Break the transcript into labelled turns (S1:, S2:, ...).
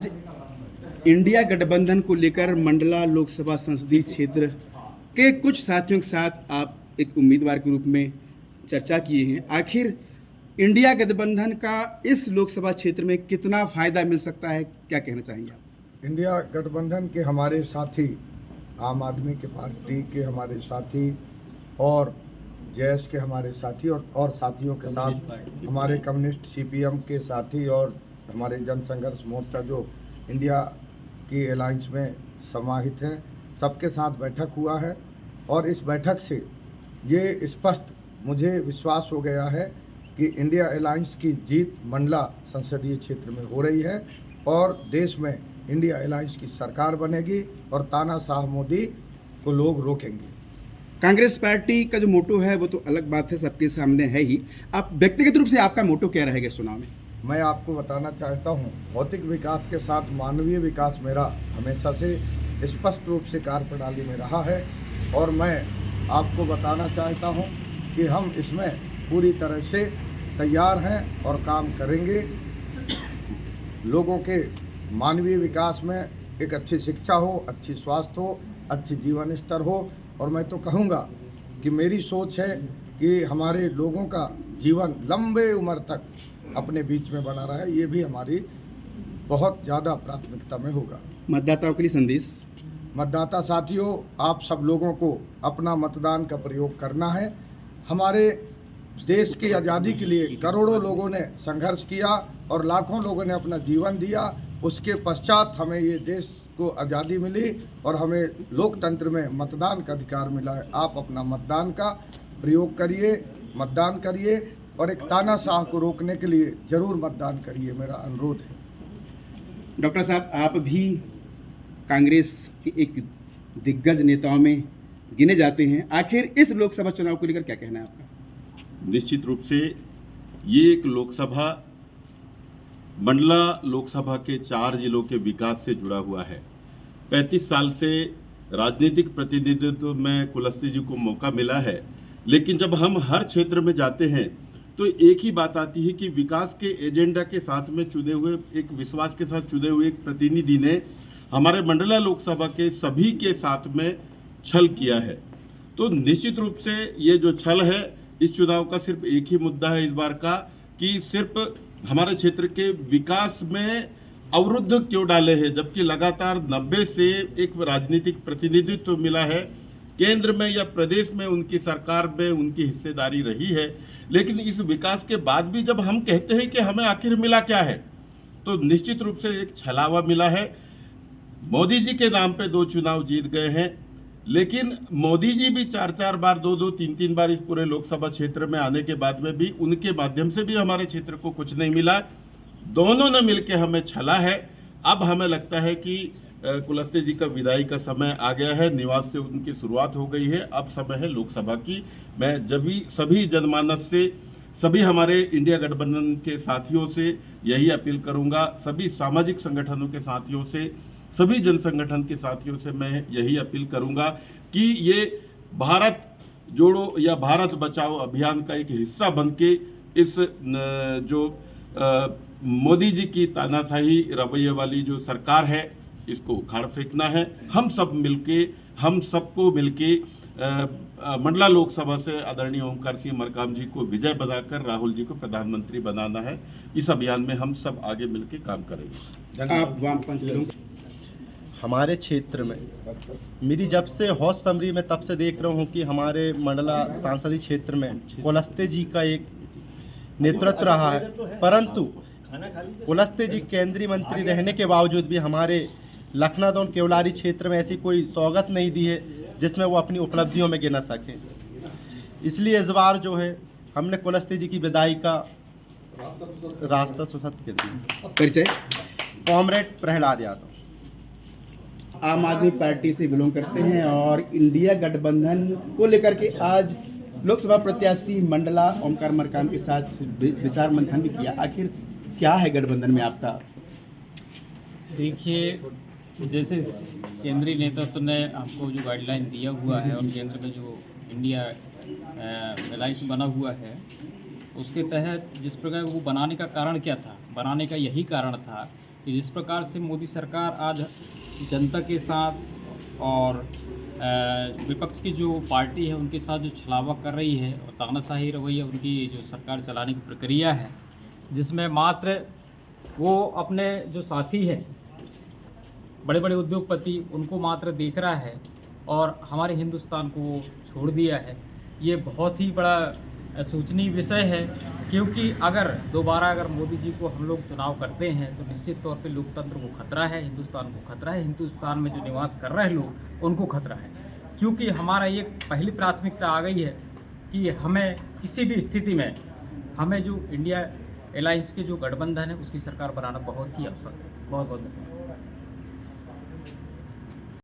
S1: India गठबंधन को लेकर मंडला लोकसभा संसदीय क्षेत्र के कुछ साथियों के साथ आप एक उम्मीदवार के रूप में चर्चा किए हैं। आखिर इंडिया गठबंधन का इस लोकसभा क्षेत्र में कितना फायदा मिल सकता है, क्या कहना चाहेंगे आप?
S2: इंडिया गठबंधन के हमारे साथी, आम आदमी के पार्टी के हमारे साथी और जेएस के हमारे साथी और साथियों के साथ हमारे कम्युनिस्ट सीपीएम के साथी और हमारे जनसंघर्ष मोर्चा जो इंडिया की अलायंस में समाहित हैं, सबके साथ बैठक हुआ है। और इस बैठक से ये स्पष्ट मुझे विश्वास हो गया है कि इंडिया अलायंस की जीत मंडला संसदीय क्षेत्र में हो रही है और देश में इंडिया अलायंस की सरकार बनेगी और तानाशाह मोदी को लोग रोकेंगे।
S1: कांग्रेस पार्टी का जो मोटो है वो तो अलग बात है, सबके सामने है ही। आप व्यक्तिगत रूप से आपका मोटो क्या रहेगा इस चुनाव में?
S2: मैं आपको बताना चाहता हूं, भौतिक विकास के साथ मानवीय विकास मेरा हमेशा से स्पष्ट रूप से कार्यप्रणाली में रहा है और मैं आपको बताना चाहता हूं कि हम इसमें पूरी तरह से तैयार हैं और काम करेंगे। लोगों के मानवीय विकास में एक अच्छी शिक्षा हो, अच्छी स्वास्थ्य हो, अच्छी जीवन स्तर हो। और मैं तो कहूँगा कि मेरी सोच है कि हमारे लोगों का जीवन लंबे उम्र तक अपने बीच में बना रहा है, ये भी हमारी बहुत ज़्यादा प्राथमिकता में होगा।
S1: मतदाताओं के लिए संदेश?
S2: मतदाता साथियों, आप सब लोगों को अपना मतदान का प्रयोग करना है। हमारे देश की आज़ादी के लिए करोड़ों लोगों ने संघर्ष किया और लाखों लोगों ने अपना जीवन दिया। उसके पश्चात हमें ये देश को आज़ादी मिली और हमें लोकतंत्र में मतदान का अधिकार मिला है। आप अपना मतदान का प्रयोग करिए, मतदान करिए और एक तानाशाह को रोकने के लिए ज़रूर मतदान करिए, मेरा अनुरोध है।
S1: डॉक्टर साहब, आप भी कांग्रेस के एक दिग्गज नेताओं में गिने जाते हैं। आखिर इस लोकसभा चुनाव को लेकर क्या कहना है आपका?
S3: निश्चित रूप से ये एक लोकसभा मंडला लोकसभा के 4 जिलों के विकास से जुड़ा हुआ है। 35 साल से राजनीतिक प्रतिनिधित्व में कुलस्ते जी को मौका मिला है, लेकिन जब हम हर क्षेत्र में जाते हैं तो एक ही बात आती है कि विकास के एजेंडा के साथ में चुने हुए, एक विश्वास के साथ चुने हुए एक प्रतिनिधि ने हमारे मंडला लोकसभा के सभी के साथ में छल किया है। तो निश्चित रूप से ये जो छल है, इस चुनाव का सिर्फ एक ही मुद्दा है इस बार का कि सिर्फ हमारे क्षेत्र के विकास में अवरुद्ध क्यों डाले हैं, जबकि लगातार 90 से एक राजनीतिक प्रतिनिधित्व मिला है। केंद्र में या प्रदेश में उनकी सरकार में उनकी हिस्सेदारी रही है, लेकिन इस विकास के बाद भी जब हम कहते हैं कि हमें आखिर मिला क्या है, तो निश्चित रूप से एक छलावा मिला है। मोदी जी के नाम पे 2 चुनाव जीत गए हैं, लेकिन मोदी जी भी 4-4 बार, 2-2, 3-3 बार इस पूरे लोकसभा क्षेत्र में आने के बाद में भी उनके माध्यम से भी हमारे क्षेत्र को कुछ नहीं मिला। दोनों ने मिलकर हमें छला है। अब हमें लगता है कि कुलस्ते जी का विदाई का समय आ गया है, निवास से उनकी शुरुआत हो गई है, अब समय है लोकसभा की। मैं सभी जनमानस से, सभी हमारे इंडिया गठबंधन के साथियों से यही अपील करूंगा, सभी सामाजिक संगठनों के साथियों से, सभी जन संगठन के साथियों से मैं यही अपील करूंगा कि ये भारत जोड़ो या भारत बचाओ अभियान का एक हिस्सा बनके इस जो मोदी जी की तानाशाही रवैये वाली जो सरकार है, इसको उखाड़ फेंकना है। हम सबको मिलके मंडला लोकसभा से आदरणीय ओमकार सिंह मरकाम जी को विजय बनाकर राहुल जी को प्रधानमंत्री बनाना है। इस अभियान में हम सब आगे मिलके काम करेंगे।
S1: आप वामपंथी लोग?
S4: हमारे क्षेत्र में मेरी जब से होश समरी में तब से देख रहा हूँ कि हमारे मंडला सांसदीय क्षेत्र में कुलस्ते जी का एक नेतृत्व रहा है, परंतु कुलस्ते जी केंद्रीय मंत्री रहने के बावजूद भी हमारे लखनऊ केवलारी क्षेत्र में ऐसी कोई सौगत नहीं दी है जिसमें वो अपनी उपलब्धियों में गिना सकें। इसलिए इस बार जो है हमने कुलस्ते जी की विदाई का रास्ता सुसत कर दिया।
S1: परिचय?
S4: कॉमरेड प्रहलाद यादव।
S1: आम आदमी पार्टी से बिलोंग करते हैं और इंडिया गठबंधन को लेकर के आज लोकसभा प्रत्याशी मंडला ओमकार मरकाम के साथ विचार मंथन भी किया। आखिर क्या है गठबंधन में आपका?
S5: देखिए, जैसे केंद्रीय नेतृत्व ने आपको जो गाइडलाइन दिया हुआ है और केंद्र में जो इंडिया अलायंस बना हुआ है, उसके तहत जिस प्रकार वो बनाने का कारण क्या था, बनाने का यही कारण था कि जिस प्रकार से मोदी सरकार आज जनता के साथ और विपक्ष की जो पार्टी है उनके साथ जो छलावा कर रही है और तानाशाही रवैया उनकी जो सरकार चलाने की प्रक्रिया है, जिसमें मात्र वो अपने जो साथी हैं बड़े बड़े उद्योगपति उनको मात्र देख रहा है और हमारे हिंदुस्तान को वो छोड़ दिया है, ये बहुत ही बड़ा सोचनीय विषय है। क्योंकि अगर मोदी जी को हम लोग चुनाव करते हैं तो निश्चित तौर पे लोकतंत्र को खतरा है, हिंदुस्तान को खतरा है, हिंदुस्तान में जो निवास कर रहे हैं लोग उनको खतरा है। क्योंकि हमारा ये पहली प्राथमिकता आ गई है कि हमें किसी भी स्थिति में हमें जो इंडिया अलायंस के जो गठबंधन है उसकी सरकार बनाना बहुत ही आवश्यक है। बहुत बहुत धन्यवाद।